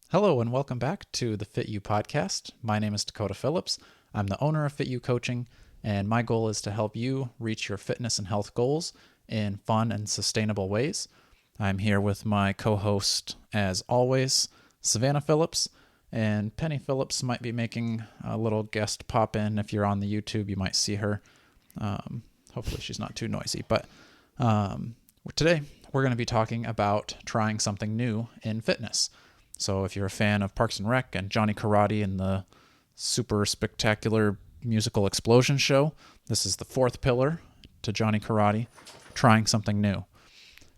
Hello and welcome back to the Fit You podcast. My name is Dakota Phillips. I'm the owner of Fit You Coaching, and my goal is to help you reach your fitness and health goals in fun and sustainable ways. I'm here with my co-host, as always, Savannah Phillips, and Penny Phillips might be making a little guest pop in. If you're on the YouTube, you might see her. Hopefully she's not too noisy. But today we're going to be talking about trying something new in fitness. So if you're a fan of Parks and Rec and Johnny Karate and the super spectacular musical explosion show, this is the fourth pillar to Johnny Karate, trying something new.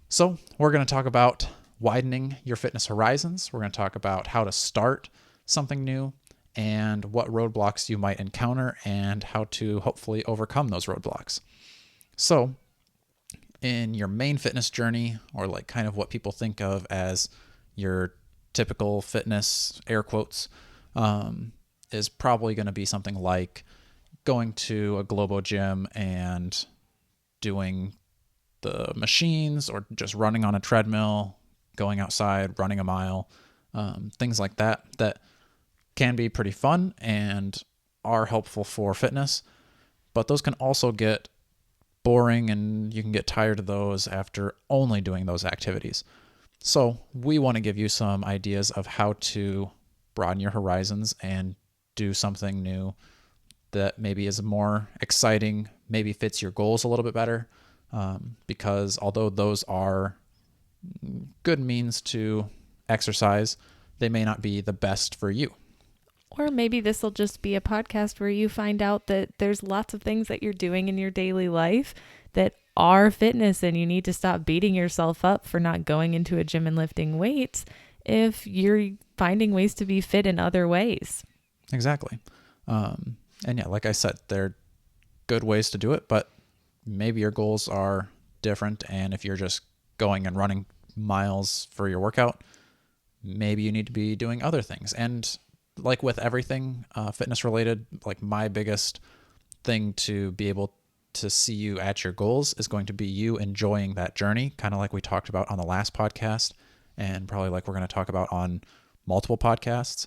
So we're going to talk about widening your fitness horizons. We're going to talk about how to start something new and what roadblocks you might encounter and how to hopefully overcome those roadblocks. So in your main fitness journey, or like kind of what people think of as your typical fitness, air quotes, is probably going to be something like going to a Globo gym and doing the machines, or just running on a treadmill, going outside, running a mile, things like that can be pretty fun and are helpful for fitness, but those can also get boring and you can get tired of those after only doing those activities. So we want to give you some ideas of how to broaden your horizons and do something new that maybe is more exciting, maybe fits your goals a little bit better, because although those are good means to exercise, they may not be the best for you. Or maybe this will just be a podcast where you find out that there's lots of things that you're doing in your daily life that are fitness, and you need to stop beating yourself up for not going into a gym and lifting weights if you're finding ways to be fit in other ways. Exactly. And yeah, like I said, they're good ways to do it, but maybe your goals are different. And if you're just going and running miles for your workout, maybe you need to be doing other things. And like with everything fitness related, like my biggest thing to be able to see you at your goals is going to be you enjoying that journey, kind of like we talked about on the last podcast, and probably like we're going to talk about on multiple podcasts.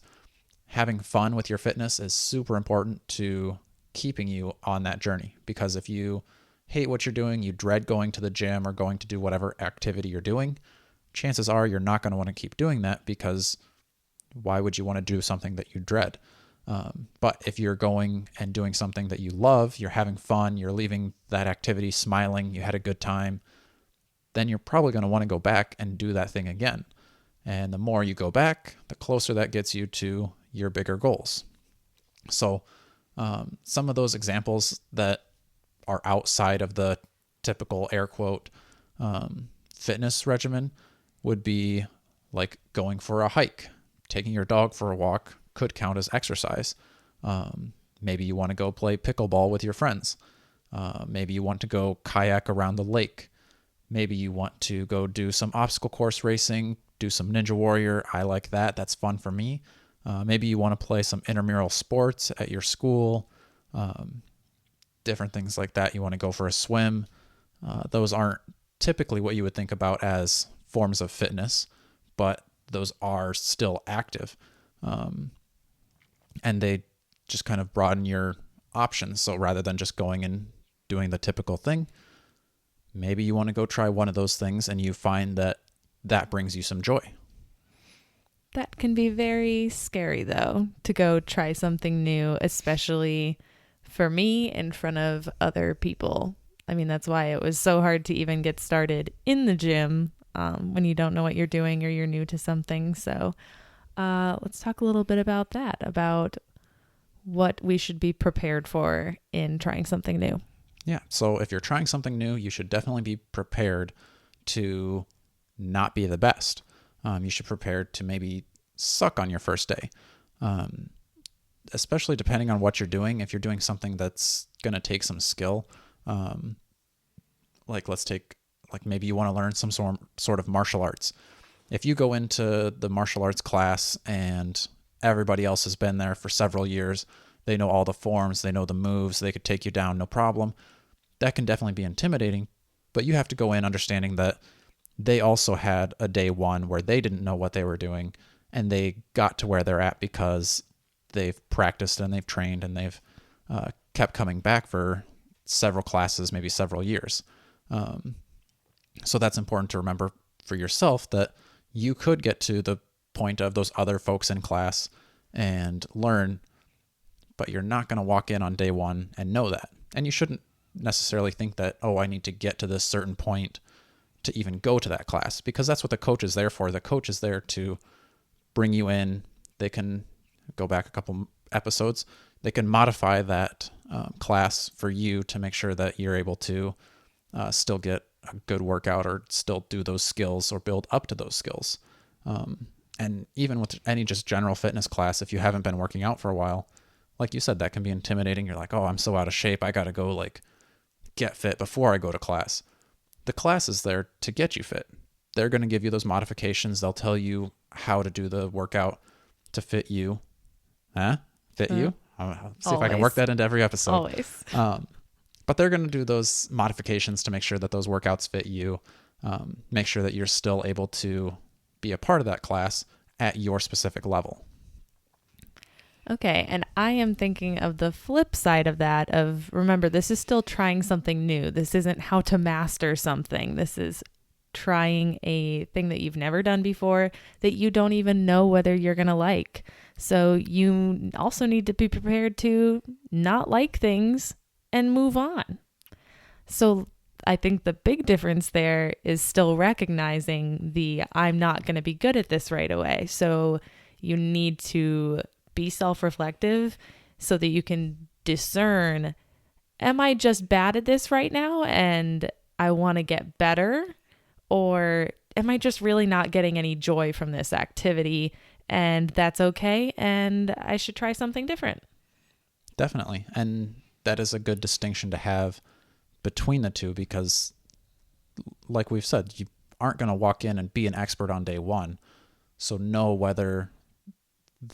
Having fun with your fitness is super important to keeping you on that journey, because if you hate what you're doing, you dread going to the gym or going to do whatever activity you're doing, chances are you're not going to want to keep doing that, because why would you want to do something that you dread? But if you're going and doing something that you love, you're having fun, you're leaving that activity smiling, you had a good time, then you're probably going to want to go back and do that thing again. And the more you go back, the closer that gets you to your bigger goals. So some of those examples that are outside of the typical air quote fitness regimen would be like going for a hike. Taking your dog for a walk could count as exercise. Maybe you want to go play pickleball with your friends. Maybe you want to go kayak around the lake. Maybe you want to go do some obstacle course racing, do some Ninja Warrior. I like that. That's fun for me. Maybe you want to play some intramural sports at your school. Different things like that. You want to go for a swim. Those aren't typically what you would think about as forms of fitness, but those are still active. And they just kind of broaden your options. So rather than just going and doing the typical thing, maybe you want to go try one of those things and you find that that brings you some joy. That can be very scary, though, to go try something new, especially for me in front of other people. I mean, that's why it was so hard to even get started in the gym when you don't know what you're doing or you're new to something. So let's talk a little bit about that, about what we should be prepared for in trying something new. Yeah. So if you're trying something new, you should definitely be prepared to not be the best. You should prepare to maybe suck on your first day, especially depending on what you're doing. If you're doing something that's going to take some skill, like maybe you want to learn some sort of martial arts. If you go into the martial arts class and everybody else has been there for several years, they know all the forms, they know the moves, they could take you down, no problem. That can definitely be intimidating, but you have to go in understanding that they also had a day one where they didn't know what they were doing and they got to where they're at because they've practiced and they've trained and they've kept coming back for several classes, maybe several years. So that's important to remember for yourself, that you could get to the point of those other folks in class and learn, but you're not going to walk in on day one and know that. And you shouldn't necessarily think that, oh, I need to get to this certain point to even go to that class, because that's what the coach is there for. The coach is there to bring you in. They can go back a couple episodes. They can modify that class for you to make sure that you're able to still get a good workout or still do those skills or build up to those skills. And even with any just general fitness class, if you haven't been working out for a while, like you said, that can be intimidating. You're like, oh, I'm so out of shape. I got to go like get fit before I go to class. The class is there to get you fit. They're going to give you those modifications. They'll tell you how to do the workout to fit you. Fit you? I'll see if I can work that into every episode. Always. But they're going to do those modifications to make sure that those workouts fit you. Make sure that you're still able to be a part of that class at your specific level. Okay, and I am thinking of the flip side of that, of remember, this is still trying something new. This isn't how to master something. This is trying a thing that you've never done before that you don't even know whether you're going to like. So you also need to be prepared to not like things and move on. So I think the big difference there is still recognizing the I'm not going to be good at this right away. So you need to be self-reflective so that you can discern, am I just bad at this right now and I want to get better? Or am I just really not getting any joy from this activity and that's okay and I should try something different? Definitely. And that is a good distinction to have between the two, because like we've said, you aren't going to walk in and be an expert on day one. So know whether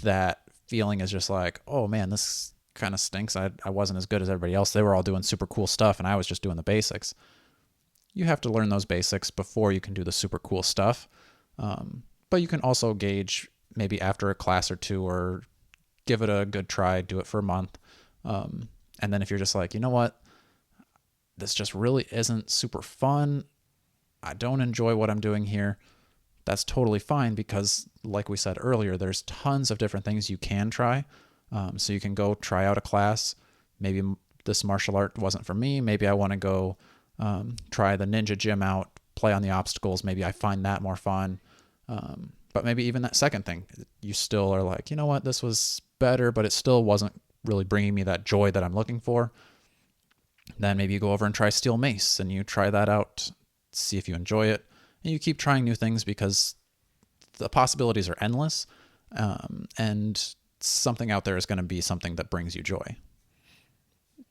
that feeling is just like, oh man, this kind of stinks. I wasn't as good as everybody else. They were all doing super cool stuff and I was just doing the basics. You have to learn those basics before you can do the super cool stuff. But you can also gauge maybe after a class or two, or give it a good try, do it for a month. And then if you're just like, you know what, this just really isn't super fun, I don't enjoy what I'm doing here, that's totally fine, because like we said earlier, there's tons of different things you can try. So you can go try out a class. Maybe this martial art wasn't for me. Maybe I want to go try the ninja gym out, play on the obstacles. Maybe I find that more fun. But maybe even that second thing, you still are like, you know what, this was better, but it still wasn't really bringing me that joy that I'm looking for. Then maybe you go over and try steel mace and you try that out, see if you enjoy it. And you keep trying new things, because the possibilities are endless. And something out there is going to be something that brings you joy.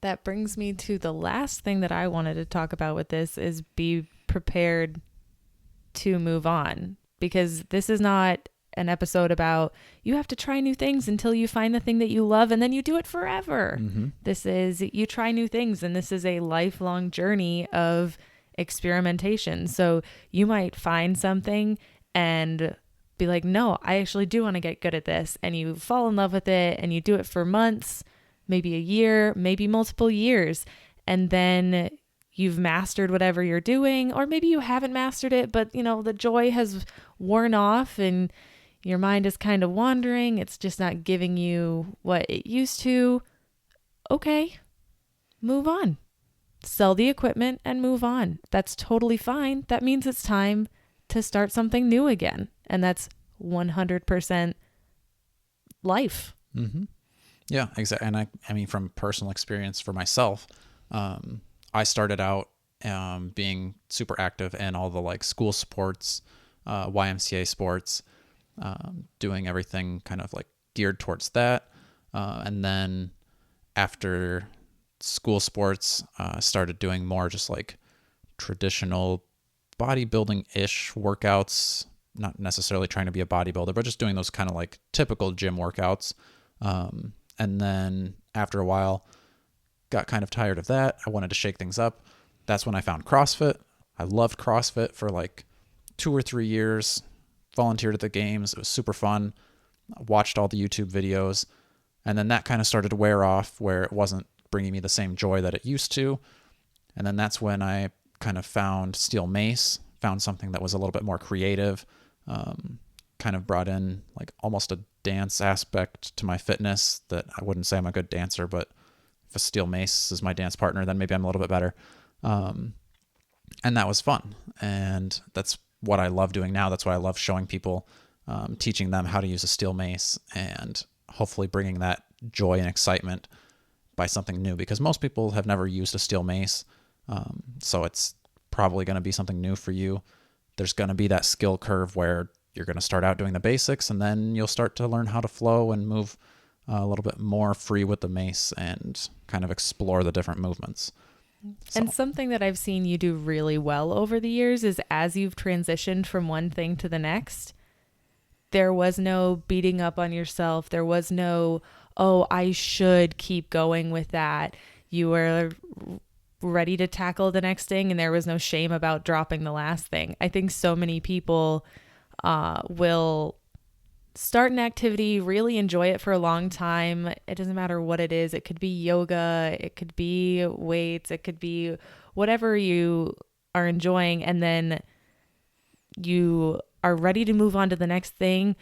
That brings me to the last thing that I wanted to talk about with this, is be prepared to move on, because this is not an episode about you have to try new things until you find the thing that you love and then you do it forever. Mm-hmm. This is, you try new things, and this is a lifelong journey of experimentation. So you might find something and be like, no, I actually do want to get good at this. And you fall in love with it and you do it for months, maybe a year, maybe multiple years. And then you've mastered whatever you're doing, or maybe you haven't mastered it, but you know, the joy has worn off and your mind is kind of wandering. It's just not giving you what it used to. Okay, move on. Sell the equipment and move on. That's totally fine. That means it's time to start something new again. And that's 100% life. Mm-hmm. Yeah, exactly. And I mean, from personal experience for myself, I started out being super active in all the like school sports, YMCA sports, doing everything kind of like geared towards that. And then after school sports, started doing more just like traditional bodybuilding-ish workouts, not necessarily trying to be a bodybuilder, but just doing those kind of like typical gym workouts. And then after a while, got kind of tired of that. I wanted to shake things up. That's when I found CrossFit. I loved CrossFit for like 2 or 3 years. volunteered at the games. It was super fun. I watched all the YouTube videos. And then that kind of started to wear off where it wasn't bringing me the same joy that it used to. And then that's when I kind of found steel mace, found something that was a little bit more creative, kind of brought in like almost a dance aspect to my fitness that I wouldn't say I'm a good dancer, but if a steel mace is my dance partner, then maybe I'm a little bit better. And that was fun. And that's what I love doing now. That's what I love showing people, teaching them how to use a steel mace and hopefully bringing that joy and excitement by something new, because most people have never used a steel mace. So it's probably going to be something new for you. There's going to be that skill curve where you're going to start out doing the basics and then you'll start to learn how to flow and move a little bit more free with the mace and kind of explore the different movements. And something that I've seen you do really well over the years is as you've transitioned from one thing to the next, there was no beating up on yourself. There was no, oh, I should keep going with that. You were ready to tackle the next thing and there was no shame about dropping the last thing. I think so many people will start an activity, really enjoy it for a long time. It doesn't matter what it is. It could be yoga, it could be weights, it could be whatever you are enjoying. And then you are ready to move on to the next thing,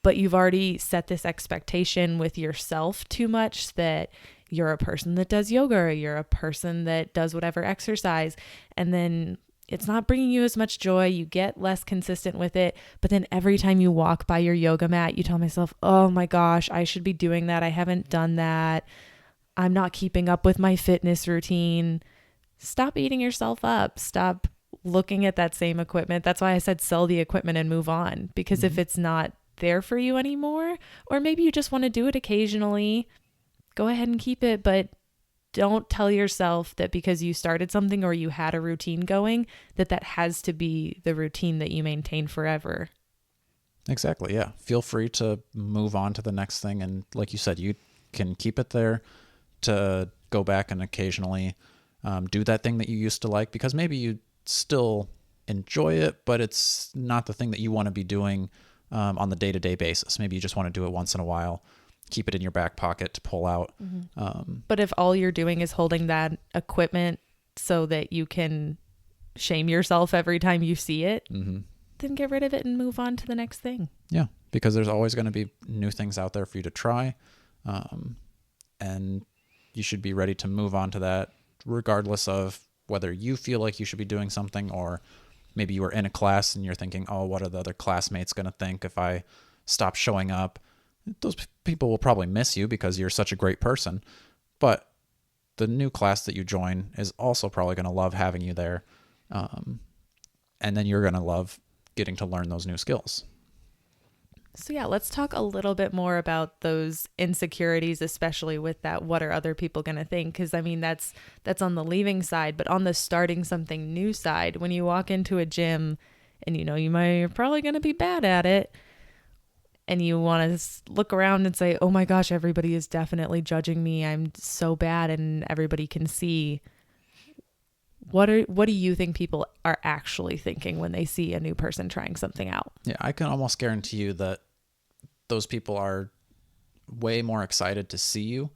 but you've already set this expectation with yourself too much that you're a person that does yoga or you're a person that does whatever exercise. And then it's not bringing you as much joy. You get less consistent with it. But then every time you walk by your yoga mat, you tell myself, oh my gosh, I should be doing that. I haven't done that. I'm not keeping up with my fitness routine. Stop eating yourself up. Stop looking at that same equipment. That's why I said sell the equipment and move on. Because if it's not there for you anymore, or maybe you just want to do it occasionally, go ahead and keep it. But don't tell yourself that because you started something or you had a routine going, that has to be the routine that you maintain forever. Exactly. Yeah. Feel free to move on to the next thing. And like you said, you can keep it there to go back and occasionally do that thing that you used to like, because maybe you still enjoy it, but it's not the thing that you want to be doing on the day-to-day basis. Maybe you just want to do it once in a while. Keep it in your back pocket to pull out. But if all you're doing is holding that equipment so that you can shame yourself every time you see it, then get rid of it and move on to the next thing. Yeah, because there's always going to be new things out there for you to try. And you should be ready to move on to that regardless of whether you feel like you should be doing something, or maybe you were in a class and you're thinking, oh, what are the other classmates going to think if I stop showing up? Those people will probably miss you because you're such a great person, but the new class that you join is also probably going to love having you there. And then you're going to love getting to learn those new skills. So yeah, let's talk a little bit more about those insecurities, especially with that, what are other people going to think? Because I mean, that's on the leaving side, but on the starting something new side, when you walk into a gym and you're probably going to be bad at it, and you want to look around and say, oh my gosh, everybody is definitely judging me. I'm so bad and everybody can see. What do you think people are actually thinking when they see a new person trying something out? Yeah, I can almost guarantee you that those people are way more excited to see you.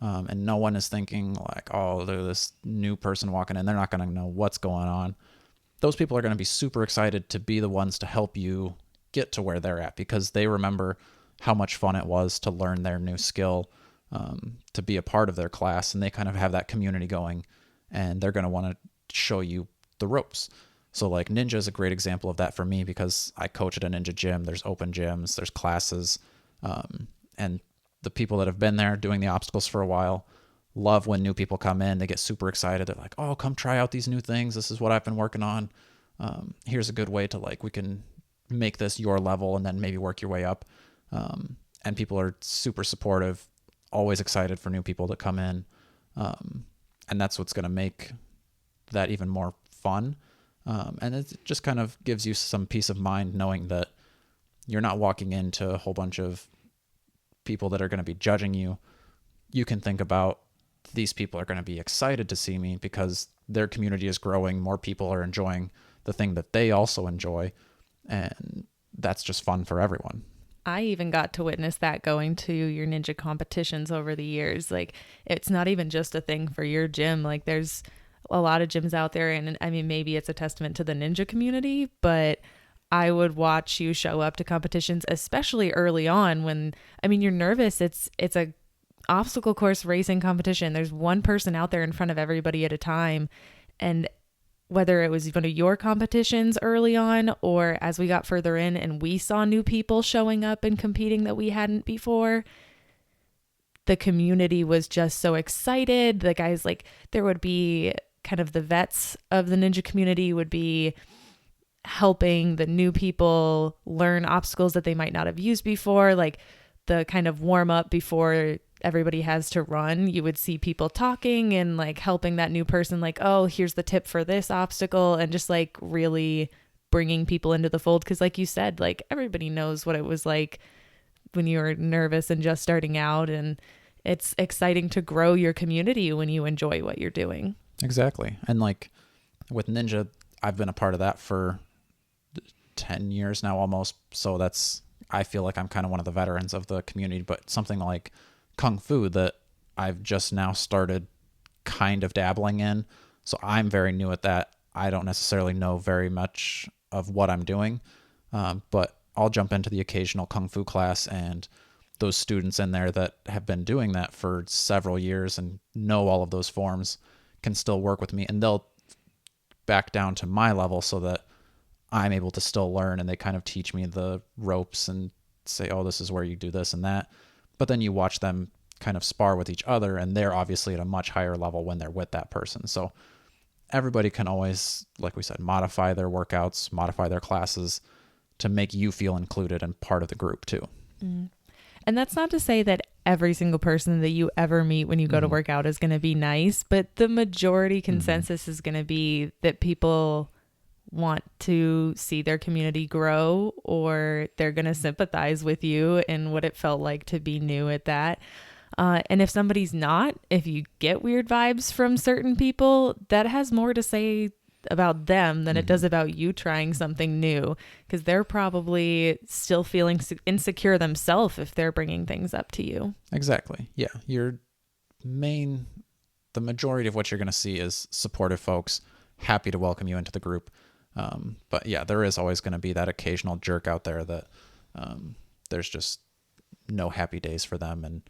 And no one is thinking like, oh, there's this new person walking in. They're not going to know what's going on. Those people are going to be super excited to be the ones to help you get to where they're at, because they remember how much fun it was to learn their new skill, to be a part of their class, and they kind of have that community going, and they're going to want to show you the ropes. So like Ninja is a great example of that for me, because I coach at a Ninja gym. There's open gyms, there's classes, and the people that have been there doing the obstacles for a while love when new people come in. They get super excited. They're like, oh, come try out these new things. This is what I've been working on. Here's a good way to we can make this your level and then maybe work your way up. And people are super supportive, always excited for new people to come in. And that's what's going to make that even more fun. And it just kind of gives you some peace of mind knowing that you're not walking into a whole bunch of people that are going to be judging you. You can think about, these people are going to be excited to see me because their community is growing. More people are enjoying the thing that they also enjoy. And that's just fun for everyone. I even got to witness that going to your ninja competitions over the years. Like, it's not even just a thing for your gym. Like, there's a lot of gyms out there, and I mean, maybe it's a testament to the ninja community, but I would watch you show up to competitions, especially early on when, I mean, you're nervous. It's a obstacle course racing competition. There's one person out there in front of everybody at a time. And whether it was one of your competitions early on or as we got further in and we saw new people showing up and competing that we hadn't before, the community was just so excited. The guys, like, there would be kind of the vets of the ninja community would be helping the new people learn obstacles that they might not have used before, like the kind of warm up before everybody has to run. You would see people talking and like helping that new person, like, oh, here's the tip for this obstacle, and just like really bringing people into the fold. Because like you said, like everybody knows what it was like when you were nervous and just starting out, and it's exciting to grow your community when you enjoy what you're doing. Exactly. And like with Ninja, I've been a part of that for 10 years now almost. So I feel like I'm kind of one of the veterans of the community. But something like Kung Fu that I've just now started kind of dabbling in. So I'm very new at that. I don't necessarily know very much of what I'm doing, but I'll jump into the occasional Kung Fu class, and those students in there that have been doing that for several years and know all of those forms can still work with me, and they'll back down to my level so that I'm able to still learn, and they kind of teach me the ropes and say, oh, this is where you do this and that. But then you watch them kind of spar with each other, and they're obviously at a much higher level when they're with that person. So everybody can always, like we said, modify their workouts, modify their classes to make you feel included and part of the group too. Mm. And that's not to say that every single person that you ever meet when you go to work out is going to be nice, but the majority consensus is going to be that people want to see their community grow, or they're going to sympathize with you and what it felt like to be new at that. And if somebody's not, if you get weird vibes from certain people, that has more to say about them than it does about you trying something new, because they're probably still feeling insecure themselves if they're bringing things up to you. Exactly. Yeah. The majority of what you're going to see is supportive folks, happy to welcome you into the group. But yeah, there is always going to be that occasional jerk out there that there's just no happy days for them. And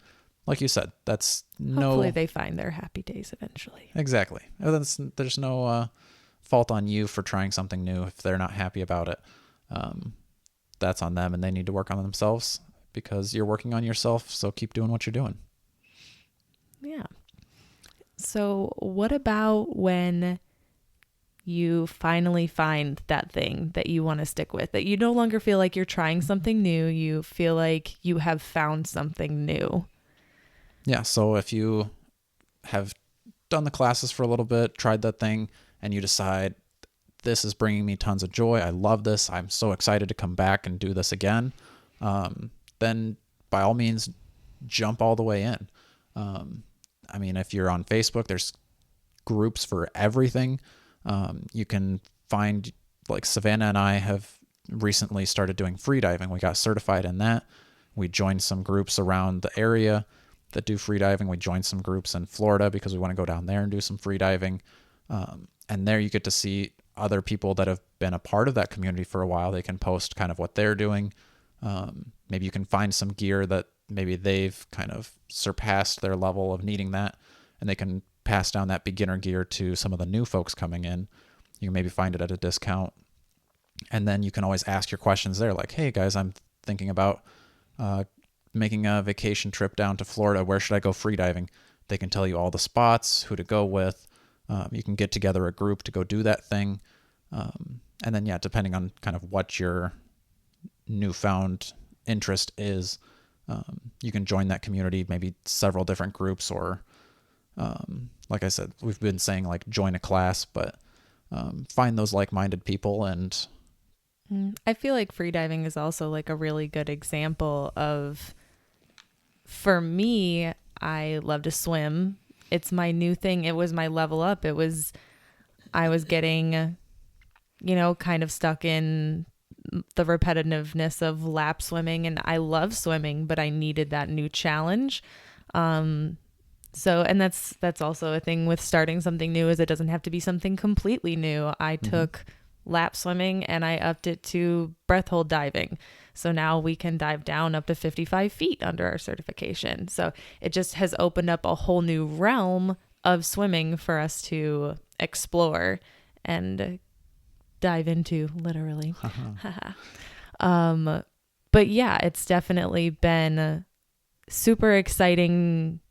like you said, Hopefully they find their happy days eventually. Exactly. There's no fault on you for trying something new. If they're not happy about it, that's on them, and they need to work on themselves, because you're working on yourself. So keep doing what you're doing. Yeah. So what about when you finally find that thing that you want to stick with, that you no longer feel like you're trying something new, you feel like you have found something new? Yeah. So if you have done the classes for a little bit, tried that thing, and you decide this is bringing me tons of joy, I love this, I'm so excited to come back and do this again, then by all means, jump all the way in. I mean, if you're on Facebook, there's groups for everything. You can find, like Savannah and I have recently started doing freediving. We got certified in that. We joined some groups around the area that do freediving. We joined some groups in Florida because we want to go down there and do some freediving. And there you get to see other people that have been a part of that community for a while. They can post kind of what they're doing. Maybe you can find some gear that maybe they've kind of surpassed their level of needing that, and they can pass down that beginner gear to some of the new folks coming in. You can maybe find it at a discount. And then you can always ask your questions there, like, hey guys, I'm thinking about making a vacation trip down to Florida. Where should I go freediving? They can tell you all the spots, who to go with. You can get together a group to go do that thing. And then, yeah, depending on kind of what your newfound interest is, you can join that community, maybe several different groups, or like I said, we've been saying like join a class, but find those like-minded people. And I feel like freediving is also like a really good example of, for me, I love to swim. It's my new thing. It was my level up. I was getting, kind of stuck in the repetitiveness of lap swimming, and I love swimming, but I needed that new challenge. And that's also a thing with starting something new, is it doesn't have to be something completely new. I took lap swimming and I upped it to breath hold diving. So now we can dive down up to 55 feet under our certification. So it just has opened up a whole new realm of swimming for us to explore and dive into, literally. But yeah, it's definitely been super exciting.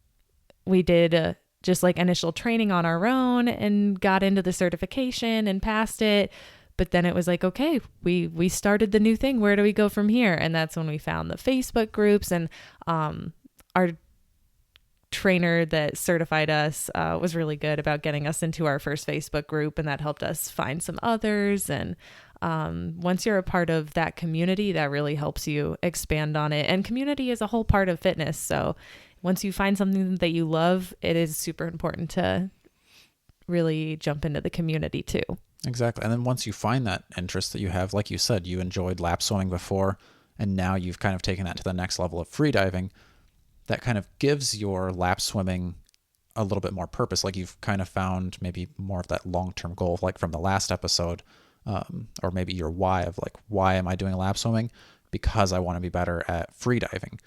We did just like initial training on our own and got into the certification and passed it. But then it was like, okay, we started the new thing. Where do we go from here? And that's when we found the Facebook groups, and our trainer that certified us was really good about getting us into our first Facebook group, and that helped us find some others. And once you're a part of that community, that really helps you expand on it. And community is a whole part of fitness. So once you find something that you love, it is super important to really jump into the community too. Exactly. And then once you find that interest that you have, like you said, you enjoyed lap swimming before, and now you've kind of taken that to the next level of free diving, that kind of gives your lap swimming a little bit more purpose. Like you've kind of found maybe more of that long-term goal, like from the last episode, or maybe your why of like, why am I doing lap swimming? Because I want to be better at free diving,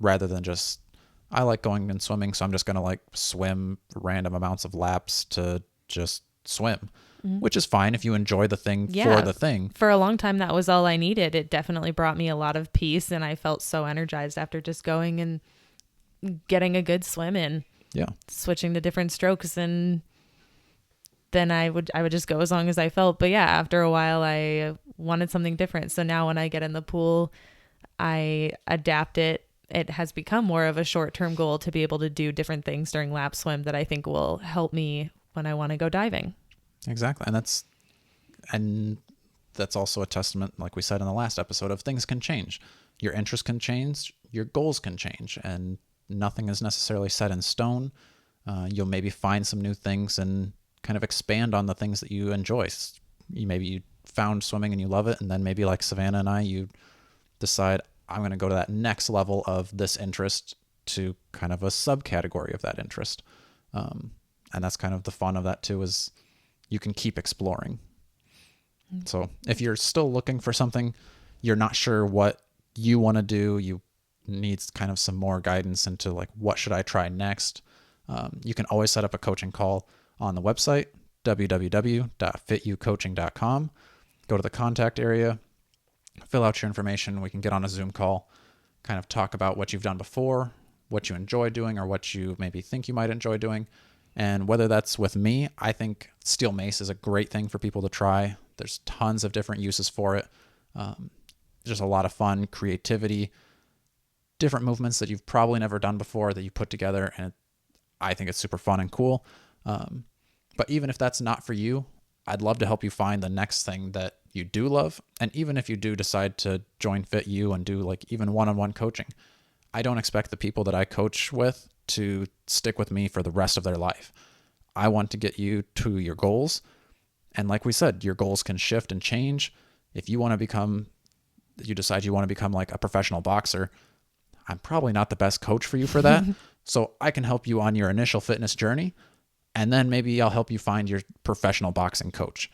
rather than just, I like going and swimming, so I'm just going to like swim random amounts of laps to just swim, which is fine if you enjoy the thing for the thing. For a long time, that was all I needed. It definitely brought me a lot of peace, and I felt so energized after just going and getting a good swim in. Yeah. Switching to different strokes, and then I would just go as long as I felt. But yeah, after a while, I wanted something different. So now when I get in the pool, I adapt it. It has become more of a short-term goal to be able to do different things during lap swim that I think will help me when I want to go diving. Exactly. And that's also a testament, like we said in the last episode, of things can change. Your interests can change, your goals can change, and nothing is necessarily set in stone. You'll maybe find some new things and kind of expand on the things that you enjoy. Maybe you found swimming and you love it, and then maybe like Savannah and I, you decide, I'm going to go to that next level of this interest to kind of a subcategory of that interest. And that's kind of the fun of that too, is you can keep exploring. So if you're still looking for something, you're not sure what you want to do, you need kind of some more guidance into like, what should I try next? You can always set up a coaching call on the website, www.fitucoaching.com. Go to the contact area, fill out your information. We can get on a Zoom call, kind of talk about what you've done before, what you enjoy doing, or what you maybe think you might enjoy doing. And whether that's with me, I think steel mace is a great thing for people to try. There's tons of different uses for it. Just a lot of fun, creativity, different movements that you've probably never done before that you put together. And I think it's super fun and cool. But even if that's not for you, I'd love to help you find the next thing that you do love. And even if you do decide to join FitU and do like even one-on-one coaching, I don't expect the people that I coach with to stick with me for the rest of their life. I want to get you to your goals. And like we said, your goals can shift and change. If you decide you want to become like a professional boxer, I'm probably not the best coach for you for that. So I can help you on your initial fitness journey. And then maybe I'll help you find your professional boxing coach,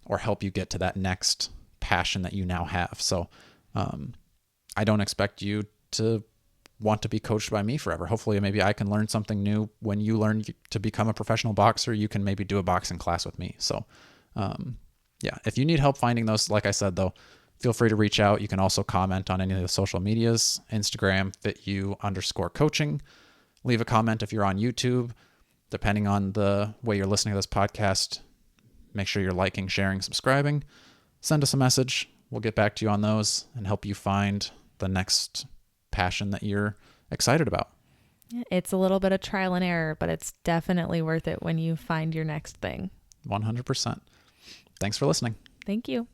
or help you get to that next passion that you now have. So I don't expect you to want to be coached by me forever. Hopefully, maybe I can learn something new. When you learn to become a professional boxer, you can maybe do a boxing class with me. So yeah, if you need help finding those, like I said, though, feel free to reach out. You can also comment on any of the social medias, Instagram, FitU_coaching. Leave a comment if you're on YouTube. Depending on the way you're listening to this podcast, make sure you're liking, sharing, subscribing. Send us a message. We'll get back to you on those and help you find the next passion that you're excited about. It's a little bit of trial and error, but it's definitely worth it when you find your next thing. 100%. Thanks for listening. Thank you.